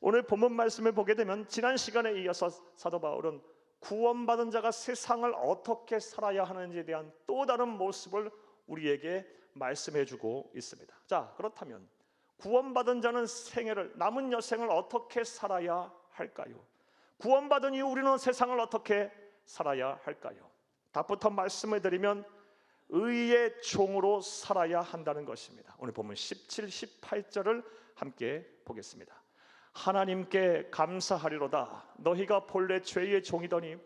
오늘 본문 말씀을 보게 되면 지난 시간에 이어서 사도 바울은 구원받은 자가 세상을 어떻게 살아야 하는지에 대한 또 다른 모습을 우리에게 말씀해 주고 있습니다. 자, 그렇다면 구원받은 자는 생애를, 남은 여생을 어떻게 살아야 할까요? 구원받은 이후 우리는 세상을 어떻게 살아야 할까요? 답부터 말씀을 드리면 의의 종으로 살아야 한다는 것입니다. 오늘 보면 17, 18절을 함께 보겠습니다. 하나님께 감사하리로다. 너희가 본래 죄의 종이더니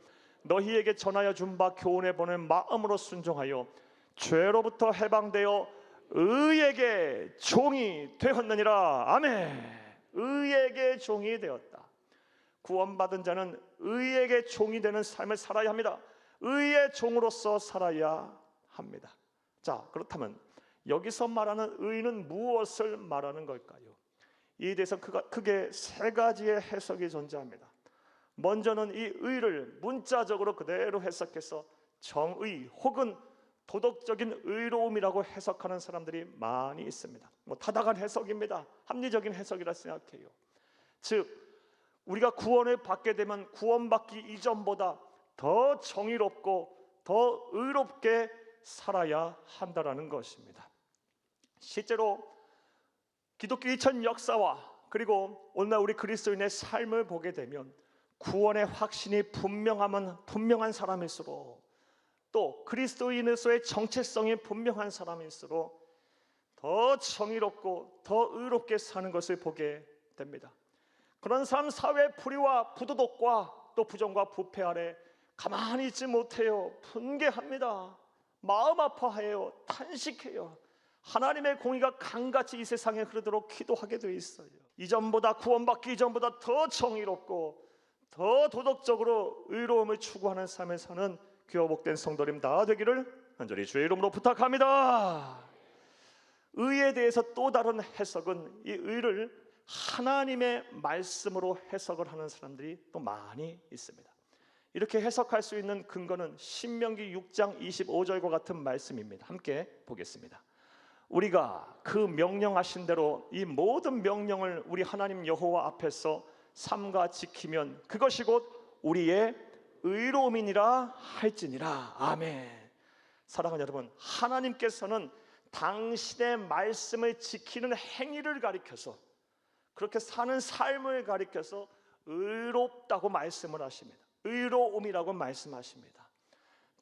너희에게 전하여 준 바 교훈에 보낸 마음으로 순종하여 죄로부터 해방되어 의에게 종이 되었느니라. 아멘. 의에게 종이 되었다. 구원받은 자는 의에게 종이 되는 삶을 살아야 합니다. 의의 종으로서 살아야 합니다. 자, 그렇다면 여기서 말하는 의는 무엇을 말하는 걸까요? 이에 대해서 크게 세 가지의 해석이 존재합니다. 먼저는 이 의를 문자적으로 그대로 해석해서 정의 혹은 도덕적인 의로움이라고 해석하는 사람들이 많이 있습니다. 타당한 해석입니다. 합리적인 해석이라 생각해요. 즉 우리가 구원을 받게 되면 구원받기 이전보다 더 정의롭고 더 의롭게 살아야 한다는 것입니다. 실제로 기독교 2000 역사와 그리고 오늘날 우리 그리스도인의 삶을 보게 되면 구원의 확신이 분명한 사람일수록, 또 그리스도인으로서의 정체성이 분명한 사람일수록 더 정의롭고 더 의롭게 사는 것을 보게 됩니다. 그런 사람 사회 불의와 부도덕과 또 부정과 부패 아래 가만히 있지 못해요. 분개합니다. 마음 아파해요. 탄식해요. 하나님의 공의가 강같이 이 세상에 흐르도록 기도하게 되어 있어요. 이전보다, 구원받기 이전보다 더 정의롭고 더 도덕적으로 의로움을 추구하는 삶을 사는 귀와 복된 성도님 다 되기를 간절히 주의 이름으로 부탁합니다. 의에 대해서 또 다른 해석은 이 의를 하나님의 말씀으로 해석을 하는 사람들이 또 많이 있습니다. 이렇게 해석할 수 있는 근거는 신명기 6장 25절과 같은 말씀입니다. 함께 보겠습니다. 우리가 그 명령하신 대로 이 모든 명령을 우리 하나님 여호와 앞에서 삼가 지키면 그것이 곧 우리의 의로움이니라 할지니라. 아멘. 사랑하는 여러분, 하나님께서는 당신의 말씀을 지키는 행위를 가리켜서, 그렇게 사는 삶을 가리켜서 의롭다고 말씀을 하십니다. 의로움이라고 말씀하십니다.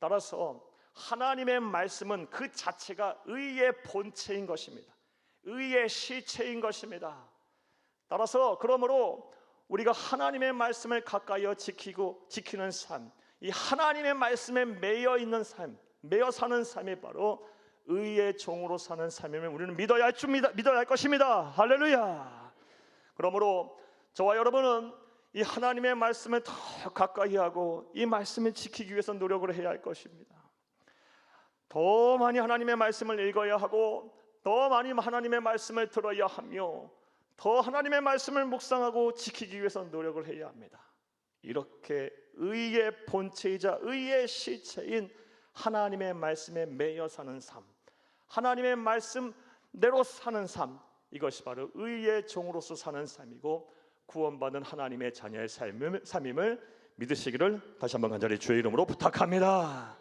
따라서 하나님의 말씀은 그 자체가 의의 본체인 것입니다. 의의 실체인 것입니다. 따라서 그러므로 우리가 하나님의 말씀을 가까이어 지키는 삶, 이 하나님의 말씀에 매여 있는 삶, 매여 사는 삶이 바로 의의 종으로 사는 삶임을 우리는 믿어야 할 것입니다. 할렐루야. 그러므로 저와 여러분은 이 하나님의 말씀을 더 가까이 하고 이 말씀을 지키기 위해서 노력을 해야 할 것입니다. 더 많이 하나님의 말씀을 읽어야 하고 더 많이 하나님의 말씀을 들어야 하며 더 하나님의 말씀을 묵상하고 지키기 위해서 노력을 해야 합니다. 이렇게 의의 본체이자 의의 실체인 하나님의 말씀에 매여 사는 삶, 하나님의 말씀대로 사는 삶, 이것이 바로 의의 종으로서 사는 삶이고 구원받은 하나님의 자녀의 삶임을 믿으시기를 다시 한번 간절히 주의 이름으로 부탁합니다.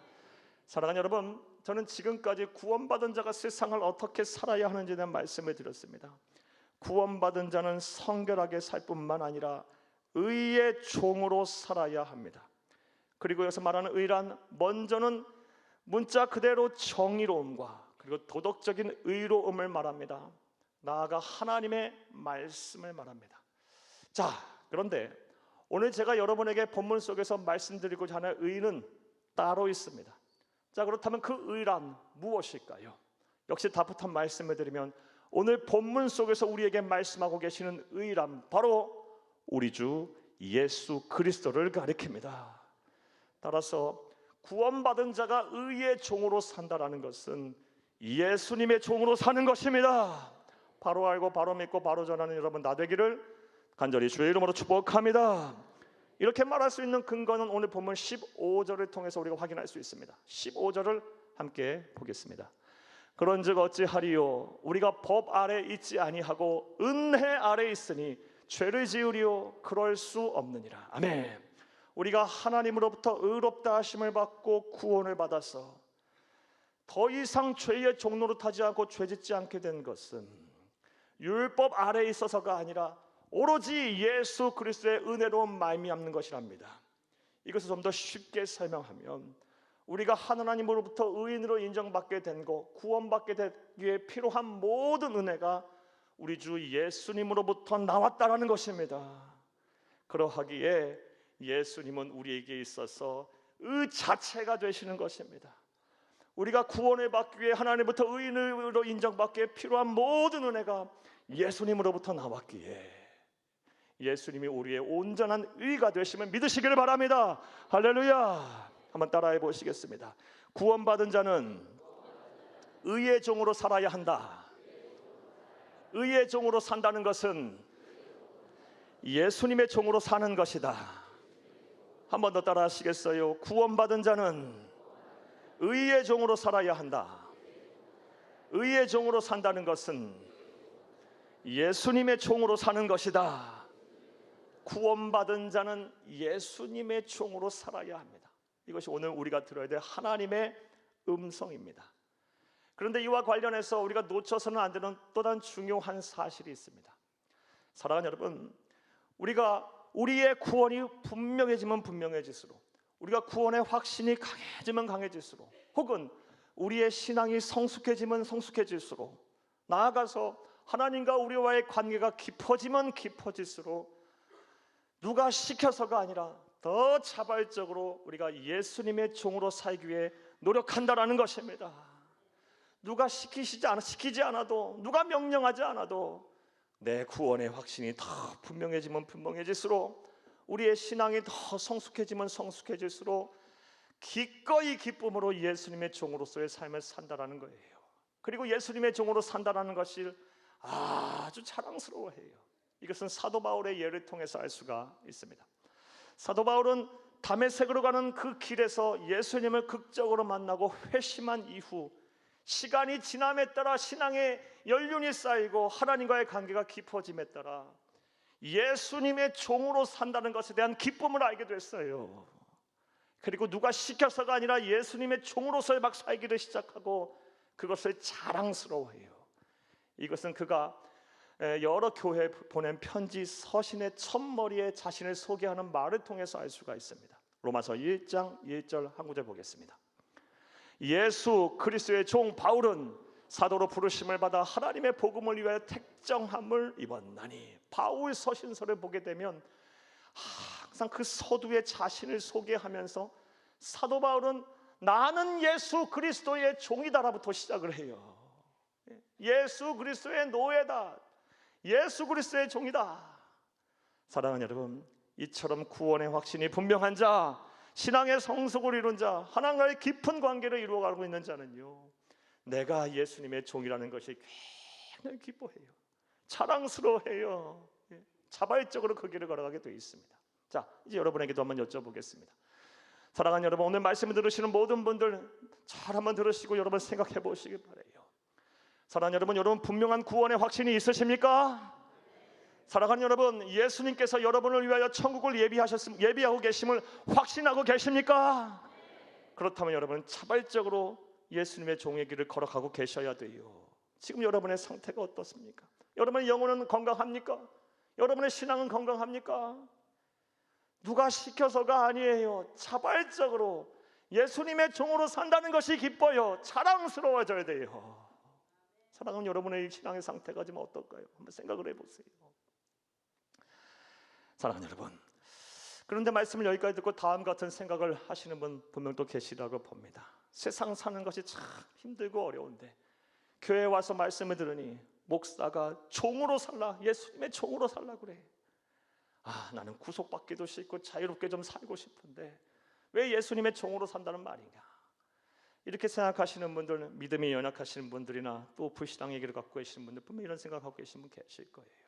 사랑하는 여러분, 저는 지금까지 구원받은 자가 세상을 어떻게 살아야 하는지에 대한 말씀을 드렸습니다. 구원받은 자는 성결하게 살 뿐만 아니라 의의 종으로 살아야 합니다. 그리고 여기서 말하는 의란 먼저는 문자 그대로 정의로움과 그리고 도덕적인 의로움을 말합니다. 나아가 하나님의 말씀을 말합니다. 자, 그런데 오늘 제가 여러분에게 본문 속에서 말씀드리고자 하는 의는 따로 있습니다. 자, 그렇다면 그 의란 무엇일까요? 역시 답부터 말씀을 드리면 오늘 본문 속에서 우리에게 말씀하고 계시는 의란 바로 우리 주 예수 그리스도를 가리킵니다. 따라서 구원받은 자가 의의 종으로 산다라는 것은 예수님의 종으로 사는 것입니다. 바로 알고 바로 믿고 바로 전하는 여러분 다 되기를 간절히 주의 이름으로 축복합니다. 이렇게 말할 수 있는 근거는 오늘 본문 15절을 통해서 우리가 확인할 수 있습니다. 15절을 함께 보겠습니다. 그런즉 어찌하리요? 우리가 법 아래 있지 아니하고 은혜 아래 있으니 죄를 지으리요 그럴 수 없느니라. 아멘. 우리가 하나님으로부터 의롭다 하심을 받고 구원을 받아서 더 이상 죄의 종로로 타지 않고 죄짓지 않게 된 것은 율법 아래에 있어서가 아니라 오로지 예수 그리스도의 은혜로 말미암는 것이랍니다. 이것을 좀 더 쉽게 설명하면 우리가 하나님으로부터 의인으로 인정받게 된 것, 구원받게 되기 위해 필요한 모든 은혜가 우리 주 예수님으로부터 나왔다라는 것입니다. 그러하기에 예수님은 우리에게 있어서 의 자체가 되시는 것입니다. 우리가 구원을 받기 위해 하나님부터 의인으로 인정받기에 필요한 모든 은혜가 예수님으로부터 나왔기에 예수님이 우리의 온전한 의가 되심을 믿으시기를 바랍니다. 할렐루야. 한번 따라해 보시겠습니다. 구원받은 자는 의의 종으로 살아야 한다. 의의 종으로 산다는 것은 예수님의 종으로 사는 것이다. 한 번 더 따라 하시겠어요? 구원받은 자는 의의 종으로 살아야 한다. 의의 종으로 산다는 것은 예수님의 종으로 사는 것이다. 구원받은 자는 예수님의 종으로 살아야 합니다. 이것이 오늘 우리가 들어야 될 하나님의 음성입니다. 그런데 이와 관련해서 우리가 놓쳐서는 안 되는 또 다른 중요한 사실이 있습니다. 사랑하는 여러분, 우리가 우리의 구원이 분명해지면 분명해질수록, 우리가 구원의 확신이 강해지면 강해질수록, 혹은 우리의 신앙이 성숙해지면 성숙해질수록, 나아가서 하나님과 우리와의 관계가 깊어지면 깊어질수록 누가 시켜서가 아니라 더 자발적으로 우리가 예수님의 종으로 살기 위해 노력한다라는 것입니다. 누가 시키지 않아도, 누가 명령하지 않아도 내 구원의 확신이 더 분명해지면 분명해질수록, 우리의 신앙이 더 성숙해지면 성숙해질수록 기꺼이 기쁨으로 예수님의 종으로서의 삶을 산다라는 거예요. 그리고 예수님의 종으로 산다라는 것을 아주 자랑스러워해요. 이것은 사도 바울의 예를 통해서 알 수가 있습니다. 사도 바울은 다메섹으로 가는 그 길에서 예수님을 극적으로 만나고 회심한 이후 시간이 지남에 따라 신앙의 연륜이 쌓이고 하나님과의 관계가 깊어짐에 따라 예수님의 종으로 산다는 것에 대한 기쁨을 알게 됐어요. 그리고 누가 시켜서가 아니라 예수님의 종으로서 막 살기를 시작하고 그것을 자랑스러워해요. 이것은 그가 여러 교회에 보낸 편지 서신의 첫머리에 자신을 소개하는 말을 통해서 알 수가 있습니다. 로마서 1장 1절 한 구절 보겠습니다. 예수 그리스도의 종 바울은 사도로 부르심을 받아 하나님의 복음을 위하여 택정함을 입었나니. 바울 서신서를 보게 되면 항상 그 서두에 자신을 소개하면서 사도 바울은 나는 예수 그리스도의 종이다라부터 시작을 해요. 예수 그리스도의 노예다, 예수 그리스도의 종이다. 사랑하는 여러분, 이처럼 구원의 확신이 분명한 자, 신앙의 성숙을 이룬 자, 하나님과의 깊은 관계를 이루어가고 있는 자는요, 내가 예수님의 종이라는 것이 굉장히 기뻐해요. 자랑스러워해요. 자발적으로 그 길을 걸어가게 되어 있습니다. 자, 이제 여러분에게도 한번 여쭤보겠습니다. 사랑하는 여러분, 오늘 말씀을 들으시는 모든 분들 잘 한번 들으시고 여러분 생각해 보시기 바라요. 사랑하는 여러분, 여러분 분명한 구원의 확신이 있으십니까? 사랑하는 여러분, 예수님께서 여러분을 위하여 천국을 예비하고 계심을 확신하고 계십니까? 그렇다면 여러분은 자발적으로 예수님의 종의 길을 걸어가고 계셔야 돼요. 지금 여러분의 상태가 어떻습니까? 여러분의 영혼은 건강합니까? 여러분의 신앙은 건강합니까? 누가 시켜서가 아니에요. 자발적으로 예수님의 종으로 산다는 것이 기뻐요. 자랑스러워져야 돼요. 사랑하는 여러분의 신앙의 상태가 지금 어떨까요? 한번 생각을 해보세요. 사랑하는 여러분, 그런데 말씀을 여기까지 듣고 다음 같은 생각을 하시는 분 분명 또 계시라고 봅니다. 세상 사는 것이 참 힘들고 어려운데 교회에 와서 말씀을 들으니 목사가 종으로 살라, 예수님의 종으로 살라 그래. 나는 구속받기도 싫고 자유롭게 좀 살고 싶은데 왜 예수님의 종으로 산다는 말인가? 이렇게 생각하시는 분들, 믿음이 연약하시는 분들이나 또 불신앙의 길을 갖고 계시는 분들 분명 이런 생각하고 계신 분 계실 거예요.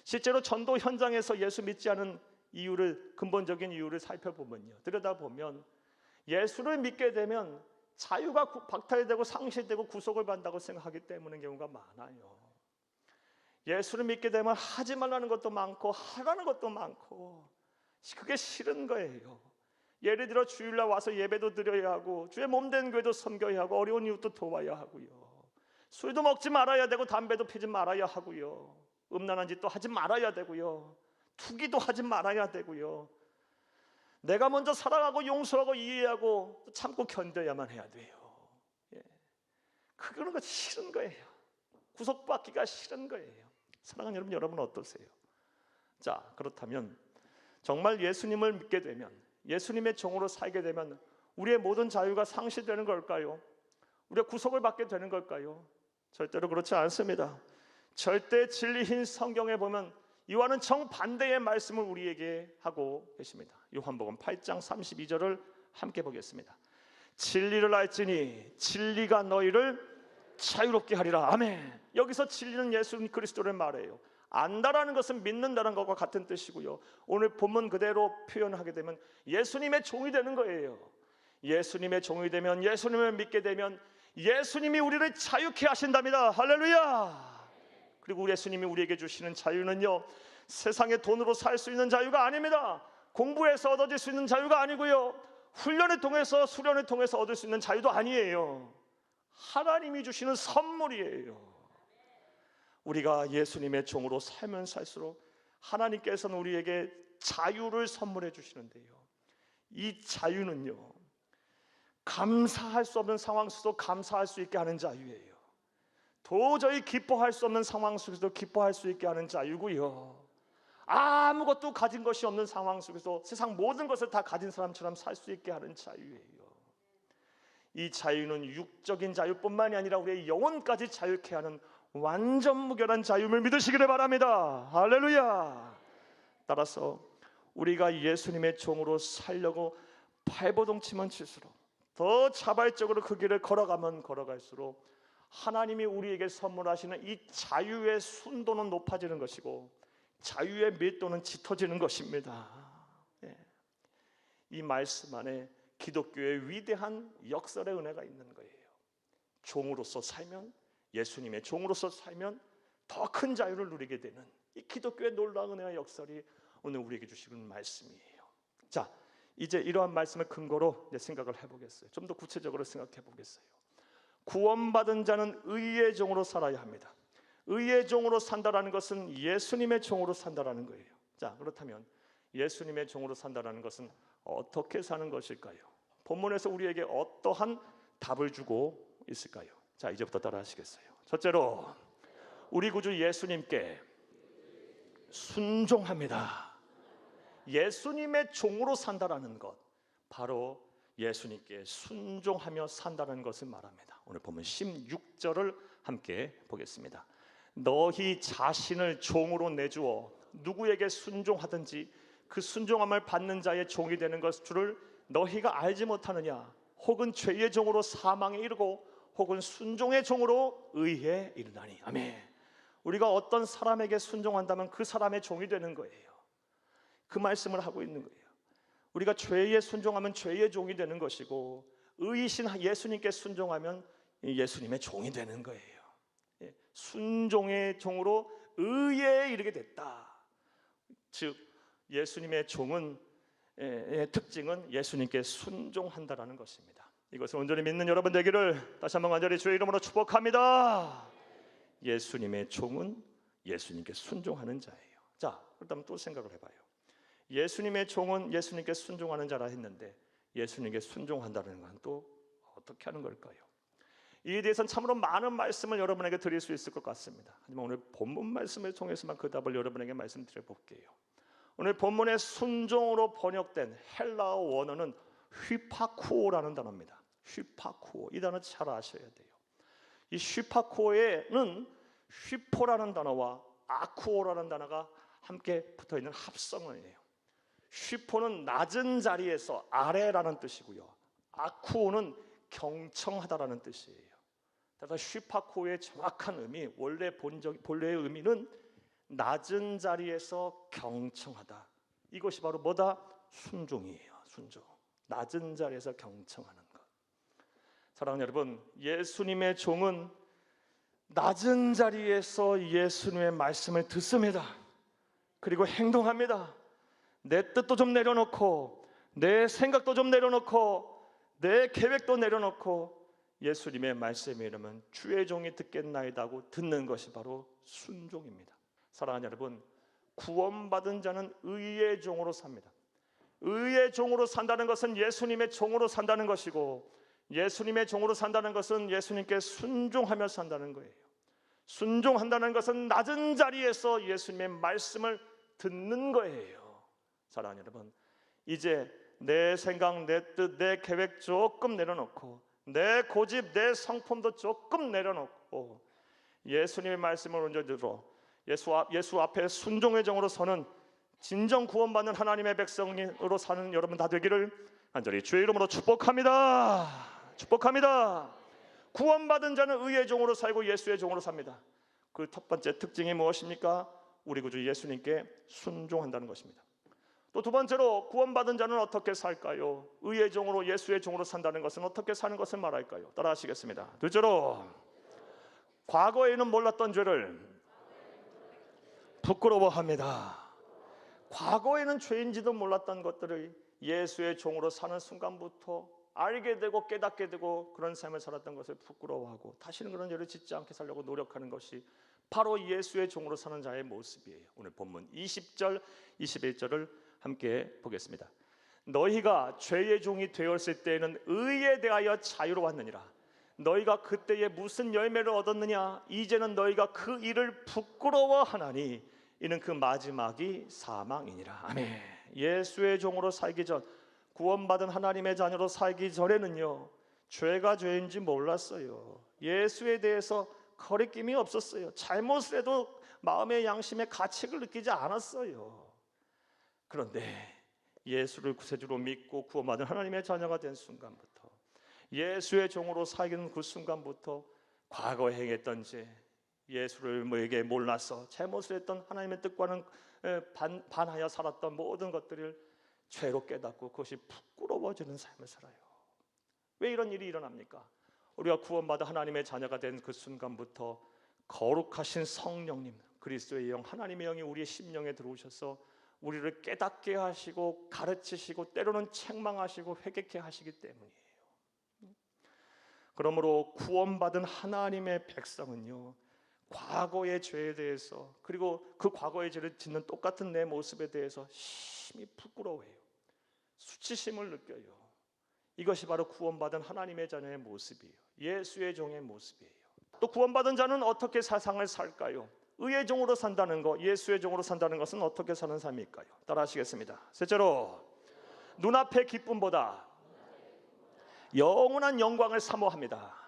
실제로 전도 현장에서 예수 믿지 않은 이유를, 근본적인 이유를 살펴보면요, 들여다보면 예수를 믿게 되면 자유가 박탈되고 상실되고 구속을 받는다고 생각하기 때문인 경우가 많아요. 예수를 믿게 되면 하지 말라는 것도 많고 하라는 것도 많고 그게 싫은 거예요. 예를 들어 주일날 와서 예배도 드려야 하고 주의 몸된 교회도 섬겨야 하고 어려운 이웃도 도와야 하고요. 술도 먹지 말아야 되고 담배도 피지 말아야 하고요. 음란한 짓도 하지 말아야 되고요. 투기도 하지 말아야 되고요. 내가 먼저 사랑하고 용서하고 이해하고 참고 견뎌야만 해야 돼요. 그런 거 싫은 거예요. 구속받기가 싫은 거예요. 사랑하는 여러분, 여러분은 어떠세요? 자, 그렇다면 정말 예수님을 믿게 되면, 예수님의 종으로 살게 되면 우리의 모든 자유가 상실되는 걸까요? 우리가 구속을 받게 되는 걸까요? 절대로 그렇지 않습니다. 절대 진리인 성경에 보면 이와는 정반대의 말씀을 우리에게 하고 계십니다. 요한복음 8장 32절을 함께 보겠습니다. 진리를 알지니 진리가 너희를 자유롭게 하리라. 아멘. 여기서 진리는 예수 그리스도를 말해요. 안다라는 것은 믿는다는 것과 같은 뜻이고요. 오늘 본문 그대로 표현하게 되면 예수님의 종이 되는 거예요. 예수님의 종이 되면, 예수님을 믿게 되면 예수님이 우리를 자유케 하신답니다. 할렐루야. 그리고 예수님이 우리에게 주시는 자유는요, 세상의 돈으로 살 수 있는 자유가 아닙니다. 공부해서 얻어질 수 있는 자유가 아니고요, 훈련을 통해서 수련을 통해서 얻을 수 있는 자유도 아니에요. 하나님이 주시는 선물이에요. 우리가 예수님의 종으로 살면 살수록 하나님께서는 우리에게 자유를 선물해 주시는데요, 이 자유는요, 감사할 수 없는 상황 속에서 감사할 수 있게 하는 자유예요. 도저히 기뻐할 수 없는 상황 속에서 기뻐할 수 있게 하는 자유고요, 아무것도 가진 것이 없는 상황 속에서 세상 모든 것을 다 가진 사람처럼 살 수 있게 하는 자유예요. 이 자유는 육적인 자유뿐만이 아니라 우리의 영혼까지 자유케 하는 완전 무결한 자유를 믿으시기를 바랍니다. 할렐루야. 따라서 우리가 예수님의 종으로 살려고 발버둥 치면 칠수록, 더 자발적으로 그 길을 걸어가면 걸어갈수록 하나님이 우리에게 선물하시는 이 자유의 순도는 높아지는 것이고 자유의 밀도는 짙어지는 것입니다. 이 말씀 안에 기독교의 위대한 역설의 은혜가 있는 거예요. 종으로서 살면, 예수님의 종으로서 살면 더 큰 자유를 누리게 되는 이 기독교의 놀라운 은혜와 역설이 오늘 우리에게 주시는 말씀이에요. 자, 이제 이러한 말씀을 근거로 생각을 해보겠어요. 좀 더 구체적으로 생각해 보겠어요. 구원받은 자는 의의 종으로 살아야 합니다. 의의 종으로 산다라는 것은 예수님의 종으로 산다라는 거예요. 자, 그렇다면 예수님의 종으로 산다라는 것은 어떻게 사는 것일까요? 본문에서 우리에게 어떠한 답을 주고 있을까요? 자, 이제부터 따라 하시겠어요? 첫째로, 우리 구주 예수님께 순종합니다. 예수님의 종으로 산다라는 것, 바로 예수님께 순종하며 산다는 것을 말합니다. 오늘 본문 16절을 함께 보겠습니다. 너희 자신을 종으로 내주어 누구에게 순종하든지 그 순종함을 받는 자의 종이 되는 것을 너희가 알지 못하느냐? 혹은 죄의 종으로 사망에 이르고 혹은 순종의 종으로 의에 이르나니. 아멘. 우리가 어떤 사람에게 순종한다면 그 사람의 종이 되는 거예요. 그 말씀을 하고 있는 거예요. 우리가 죄에 순종하면 죄의 종이 되는 것이고, 의이신 예수님께 순종하면 예수님의 종이 되는 거예요. 순종의 종으로 의에 이르게 됐다. 즉 예수님의 종은 특징은 예수님께 순종한다라는 것입니다. 이것을 온전히 믿는 여러분 되기를 다시 한번 간절히 주의 이름으로 축복합니다. 예수님의 종은 예수님께 순종하는 자예요. 자, 그렇다면 또 생각을 해봐요. 예수님의 종은 예수님께 순종하는 자라 했는데 예수님께 순종한다는 건 또 어떻게 하는 걸까요? 이에 대해서는 참으로 많은 말씀을 여러분에게 드릴 수 있을 것 같습니다. 하지만 오늘 본문 말씀을 통해서만 그 답을 여러분에게 말씀드려 볼게요. 오늘 본문의 순종으로 번역된 헬라어 원어는 휘파쿠오라는 단어입니다. 휘파쿠오, 이 단어 잘 아셔야 돼요. 이 휘파쿠오에는 휘포라는 단어와 아쿠오라는 단어가 함께 붙어있는 합성어예요. 휘포는 낮은 자리에서 아래라는 뜻이고요, 아쿠오는 경청하다라는 뜻이에요. 따라서 휘파쿠오의 정확한 의미, 본래의 의미는 낮은 자리에서 경청하다. 이것이 바로 뭐다? 순종이에요. 순종. 낮은 자리에서 경청하는 것. 사랑하는 여러분, 예수님의 종은 낮은 자리에서 예수님의 말씀을 듣습니다. 그리고 행동합니다. 내 뜻도 좀 내려놓고, 내 생각도 좀 내려놓고, 내 계획도 내려놓고 예수님의 말씀에 이르면 주의 종이 듣겠나이다 하고 듣는 것이 바로 순종입니다. 사랑하는 여러분, 구원받은 자는 의의 종으로 삽니다. 의의 종으로 산다는 것은 예수님의 종으로 산다는 것이고, 예수님의 종으로 산다는 것은 예수님께 순종하며 산다는 거예요. 순종한다는 것은 낮은 자리에서 예수님의 말씀을 듣는 거예요. 사랑하는 여러분, 이제 내 생각, 내 뜻, 내 계획 조금 내려놓고, 내 고집, 내 성품도 조금 내려놓고 예수님의 말씀을 온전히 예수 앞에 순종의 종으로 서는 진정 구원받는 하나님의 백성으로 사는 여러분 다 되기를 간절히 주의 이름으로 축복합니다. 축복합니다. 구원받은 자는 의의 종으로 살고 예수의 종으로 삽니다. 그 첫 번째 특징이 무엇입니까? 우리 구주 예수님께 순종한다는 것입니다. 또 두 번째로 구원받은 자는 어떻게 살까요? 의의 종으로 예수의 종으로 산다는 것은 어떻게 사는 것을 말할까요? 따라 하시겠습니다. 둘째로, 과거에는 몰랐던 죄를 부끄러워합니다. 과거에는 죄인지도 몰랐던 것들을 예수의 종으로 사는 순간부터 알게 되고 깨닫게 되고 그런 삶을 살았던 것을 부끄러워하고 다시는 그런 죄를 짓지 않게 살려고 노력하는 것이 바로 예수의 종으로 사는 자의 모습이에요. 오늘 본문 20절 21절을 함께 보겠습니다. 너희가 죄의 종이 되었을 때에는 의에 대하여 자유로웠느니라. 너희가 그때에 무슨 열매를 얻었느냐? 이제는 너희가 그 일을 부끄러워하나니 이는 그 마지막이 사망이니라. 아멘. 예수의 종으로 살기 전, 구원받은 하나님의 자녀로 살기 전에는요, 죄가 죄인지 몰랐어요. 예수에 대해서 거리낌이 없었어요. 잘못을 해도 마음의 양심의 가책을 느끼지 않았어요. 그런데 예수를 구세주로 믿고 구원받은 하나님의 자녀가 된 순간부터, 예수의 종으로 살기는 그 순간부터 과거에 행했던 죄, 예수를 뭐에게 몰라서 잘못을 했던 하나님의 뜻과는 반하여 살았던 모든 것들을 죄로 깨닫고 그것이 부끄러워지는 삶을 살아요. 왜 이런 일이 일어납니까? 우리가 구원받아 하나님의 자녀가 된 그 순간부터 거룩하신 성령님, 그리스도의 영, 하나님의 영이 우리의 심령에 들어오셔서 우리를 깨닫게 하시고 가르치시고 때로는 책망하시고 회개케 하시기 때문이에요. 그러므로 구원받은 하나님의 백성은요, 과거의 죄에 대해서, 그리고 그 과거의 죄를 짓는 똑같은 내 모습에 대해서 심히 부끄러워해요. 수치심을 느껴요. 이것이 바로 구원받은 하나님의 자녀의 모습이에요. 예수의 종의 모습이에요. 또 구원받은 자는 어떻게 세상을 살까요? 의의 종으로 산다는 것, 예수의 종으로 산다는 것은 어떻게 사는 삶일까요? 따라 하시겠습니다. 셋째로, 눈앞의 기쁨보다 영원한 영광을 사모합니다.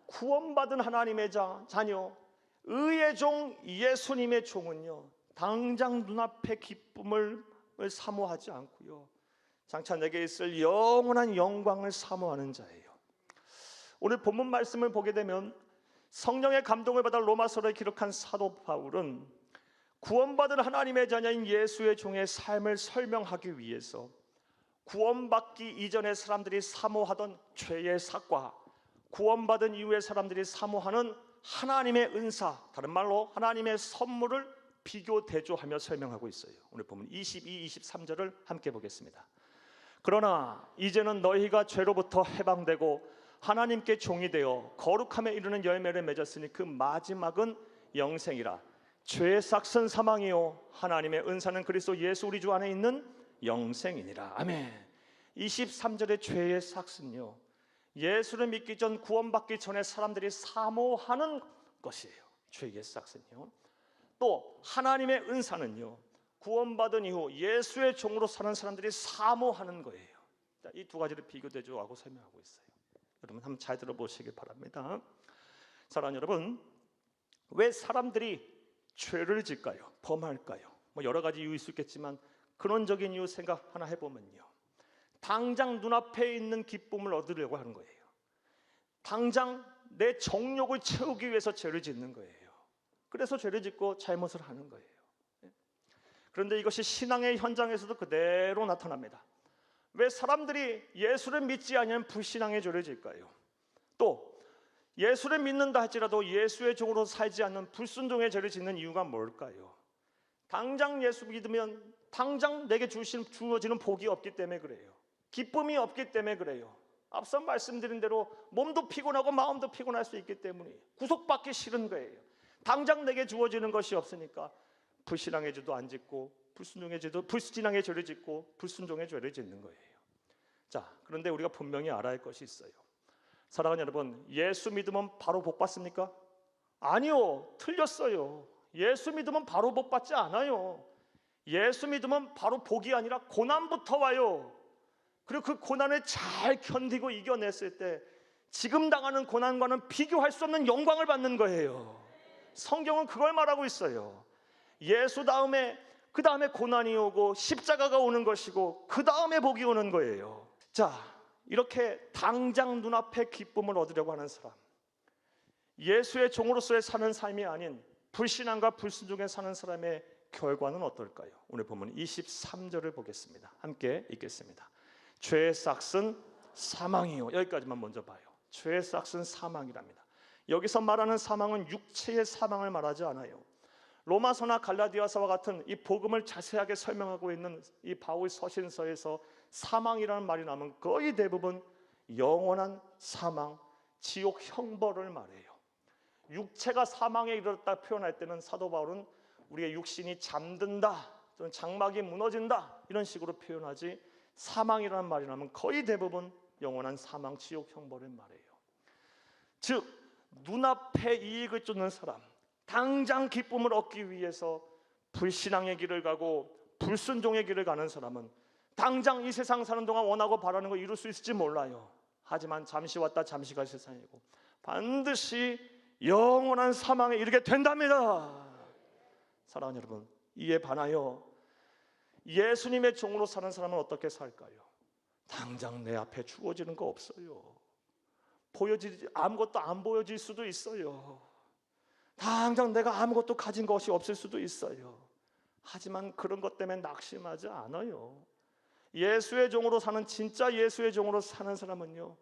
구원받은 하나님의 자녀, 의의 종, 예수님의 종은요, 당장 눈앞의 기쁨을 사모하지 않고요, 장차 내게 있을 영원한 영광을 사모하는 자예요. 오늘 본문 말씀을 보게 되면 성령의 감동을 받아 로마서를 기록한 사도 바울은 구원받은 하나님의 자녀인 예수의 종의 삶을 설명하기 위해서 구원받기 이전에 사람들이 사모하던 죄의 삭과 구원받은 이후에 사람들이 사모하는 하나님의 은사, 다른 말로 하나님의 선물을 비교 대조하며 설명하고 있어요. 오늘 보면 22, 23절을 함께 보겠습니다. 그러나 이제는 너희가 죄로부터 해방되고 하나님께 종이 되어 거룩함에 이르는 열매를 맺었으니 그 마지막은 영생이라. 죄의 삭은 사망이요 하나님의 은사는 그리스도 예수 우리 주 안에 있는 영생이니라. 아멘. 23절의 죄의 삭은요, 예수를 믿기 전, 구원받기 전에 사람들이 사모하는 것이에요. 죄의 삭은요. 또 하나님의 은사는요, 구원받은 이후 예수의 종으로 사는 사람들이 사모하는 거예요. 이 두 가지를 비교대조하고 설명하고 있어요. 여러분 한번 잘 들어보시기 바랍니다. 사랑하는 여러분, 왜 사람들이 죄를 질까요? 범할까요? 여러 가지 이유 있을 수 있겠지만 근원적인 이유 생각 하나 해보면요, 당장 눈앞에 있는 기쁨을 얻으려고 하는 거예요. 당장 내 정욕을 채우기 위해서 죄를 짓는 거예요. 그래서 죄를 짓고 잘못을 하는 거예요. 그런데 이것이 신앙의 현장에서도 그대로 나타납니다. 왜 사람들이 예수를 믿지 않으면 불신앙의 죄를 질까요? 또 예수를 믿는다 할지라도 예수의 종으로 살지 않는 불순종의 죄를 짓는 이유가 뭘까요? 당장 예수 믿으면 당장 내게 주어지는 복이 없기 때문에 그래요. 기쁨이 없기 때문에 그래요. 앞서 말씀드린 대로 몸도 피곤하고 마음도 피곤할 수 있기 때문에 구속받기 싫은 거예요. 당장 내게 주어지는 것이 없으니까 불신앙의 죄도 안 짓고 불신앙의 죄를 짓고 불순종의 죄를 짓는 거예요. 자, 그런데 우리가 분명히 알아야 할 것이 있어요. 사랑하는 여러분, 예수 믿으면 바로 복 받습니까? 아니요, 틀렸어요. 예수 믿으면 바로 복 받지 않아요. 예수 믿으면 바로 복이 아니라 고난부터 와요. 그리고 그 고난을 잘 견디고 이겨냈을 때 지금 당하는 고난과는 비교할 수 없는 영광을 받는 거예요. 성경은 그걸 말하고 있어요. 예수 다음에 그 다음에 고난이 오고 십자가가 오는 것이고 그 다음에 복이 오는 거예요. 자, 이렇게 당장 눈앞에 기쁨을 얻으려고 하는 사람, 예수의 종으로서의 사는 삶이 아닌 불신앙과 불순종에 사는 사람의 결과는 어떨까요? 오늘 보면 23절을 보겠습니다. 함께 읽겠습니다. 죄의 싹은 사망이요. 여기까지만 먼저 봐요. 죄의 싹은 사망이랍니다. 여기서 말하는 사망은 육체의 사망을 말하지 않아요. 로마서나 갈라디아서와 같은 이 복음을 자세하게 설명하고 있는 이 바울 서신서에서 사망이라는 말이 나오면 거의 대부분 영원한 사망, 지옥 형벌을 말해요. 육체가 사망에 이르렀다 표현할 때는 사도 바울은 우리의 육신이 잠든다 또는 장막이 무너진다 이런 식으로 표현하지, 사망이라는 말이 나오면 거의 대부분 영원한 사망, 지옥 형벌을 말해요. 즉 눈앞에 이익을 쫓는 사람, 당장 기쁨을 얻기 위해서 불신앙의 길을 가고 불순종의 길을 가는 사람은 당장 이 세상 사는 동안 원하고 바라는 거 이룰 수 있을지 몰라요. 하지만 잠시 왔다 잠시 갈 세상이고 반드시 영원한 사망에 이르게 된답니다. 사랑하는 여러분, 이에 반하여 예수님의 종으로 사는 사람은 어떻게 살까요? 당장 내 앞에 주어지는 거 없어요. 아무것도 안 보여질 수도 있어요. 당장 내가 아무것도 가진 것이 없을 수도 있어요. 하지만 그런 것 때문에 낙심하지 않아요. 예수의 종으로 사는, 진짜 예수의 종으로 사는 사람은요,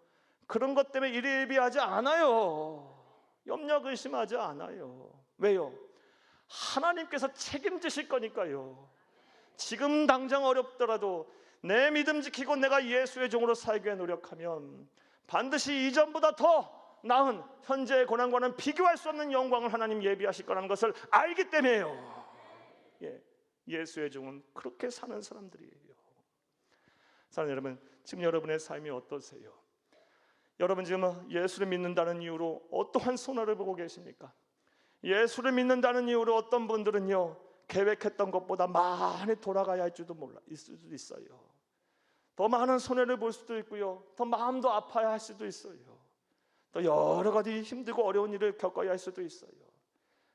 그런 것 때문에 일희일비하지 않아요. 염려 의심하지 않아요. 왜요? 하나님께서 책임지실 거니까요. 지금 당장 어렵더라도 내 믿음 지키고 내가 예수의 종으로 살기 위해 노력하면 반드시 이전보다 더 나은 현재의 고난과는 비교할 수 없는 영광을 하나님 예비하실 거라는 것을 알기 때문에요. 예수의 종은 그렇게 사는 사람들이에요. 사랑하는 여러분, 지금 여러분의 삶이 어떠세요? 여러분 지금 예수를 믿는다는 이유로 어떠한 손해를 보고 계십니까? 예수를 믿는다는 이유로 어떤 분들은요, 계획했던 것보다 많이 돌아가야 할 줄도 있을 수도 있어요. 더 많은 손해를 볼 수도 있고요, 더 마음도 아파야 할 수도 있어요. 또 여러 가지 힘들고 어려운 일을 겪어야 할 수도 있어요.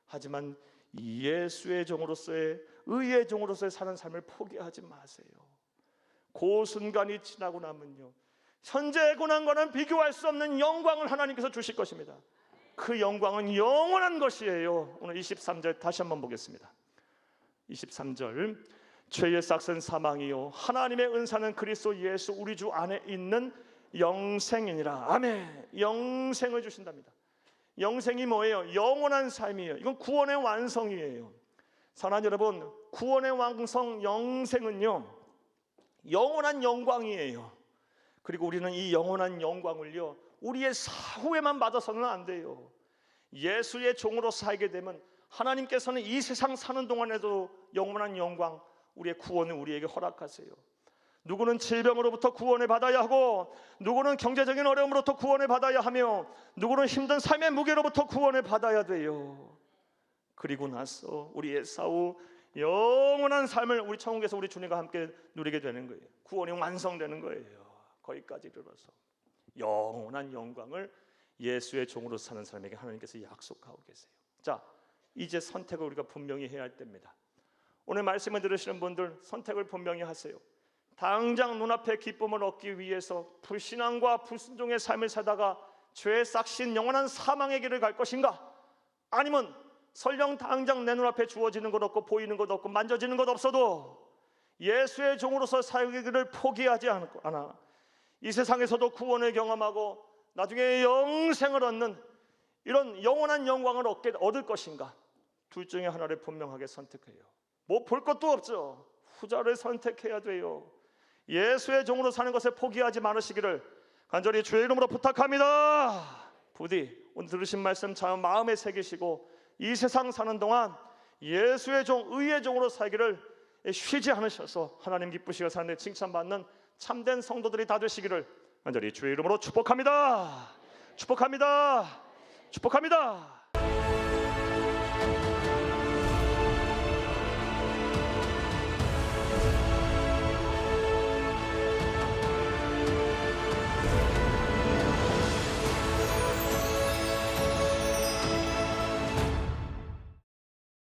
하지만 예수의 종으로서의, 의의 종으로서의 사는 삶을 포기하지 마세요. 그 순간이 지나고 나면요, 현재의 고난과는 비교할 수 없는 영광을 하나님께서 주실 것입니다. 그 영광은 영원한 것이에요. 오늘 23절 다시 한번 보겠습니다. 23절, 죄의 싹은 사망이요 하나님의 은사는 그리스도 예수 우리 주 안에 있는 영생이니라. 아멘. 영생을 주신답니다. 영생이 뭐예요? 영원한 삶이에요. 이건 구원의 완성이에요. 사랑하는 여러분, 구원의 완성 영생은요, 영원한 영광이에요. 그리고 우리는 이 영원한 영광을요, 우리의 사후에만 받아서는 안 돼요. 예수의 종으로 살게 되면 하나님께서는 이 세상 사는 동안에도 영원한 영광, 우리의 구원을 우리에게 허락하세요. 누구는 질병으로부터 구원을 받아야 하고, 누구는 경제적인 어려움으로부터 구원을 받아야 하며, 누구는 힘든 삶의 무게로부터 구원을 받아야 돼요. 그리고 나서 우리의 사후 영원한 삶을 우리 천국에서 우리 주님과 함께 누리게 되는 거예요. 구원이 완성되는 거예요. 거기까지 이르러서 영원한 영광을 예수의 종으로 사는 사람에게 하나님께서 약속하고 계세요. 자, 이제 선택을 우리가 분명히 해야 할 때입니다. 오늘 말씀을 들으시는 분들, 선택을 분명히 하세요. 당장 눈앞에 기쁨을 얻기 위해서 불신앙과 불순종의 삶을 살다가 죄에 싹신 영원한 사망의 길을 갈 것인가? 아니면 설령 당장 내 눈앞에 주어지는 것 없고 보이는 것 없고 만져지는 것 없어도 예수의 종으로서 살기를 포기하지 않아 이 세상에서도 구원을 경험하고 나중에 영생을 얻는 이런 영원한 영광을 얻을 것인가? 둘 중에 하나를 분명하게 선택해요. 뭐 볼 것도 없죠. 후자를 선택해야 돼요. 예수의 종으로 사는 것을 포기하지 말으시기를 간절히 주의 이름으로 부탁합니다. 부디 오늘 들으신 말씀 잘 마음에 새기시고 이 세상 사는 동안 예수의 종, 의의 종으로 살기를 쉬지 않으셔서 하나님 기쁘시고 사는 데 칭찬받는 참된 성도들이 다 되시기를 간절히 주의 이름으로 축복합니다. 축복합니다. 축복합니다.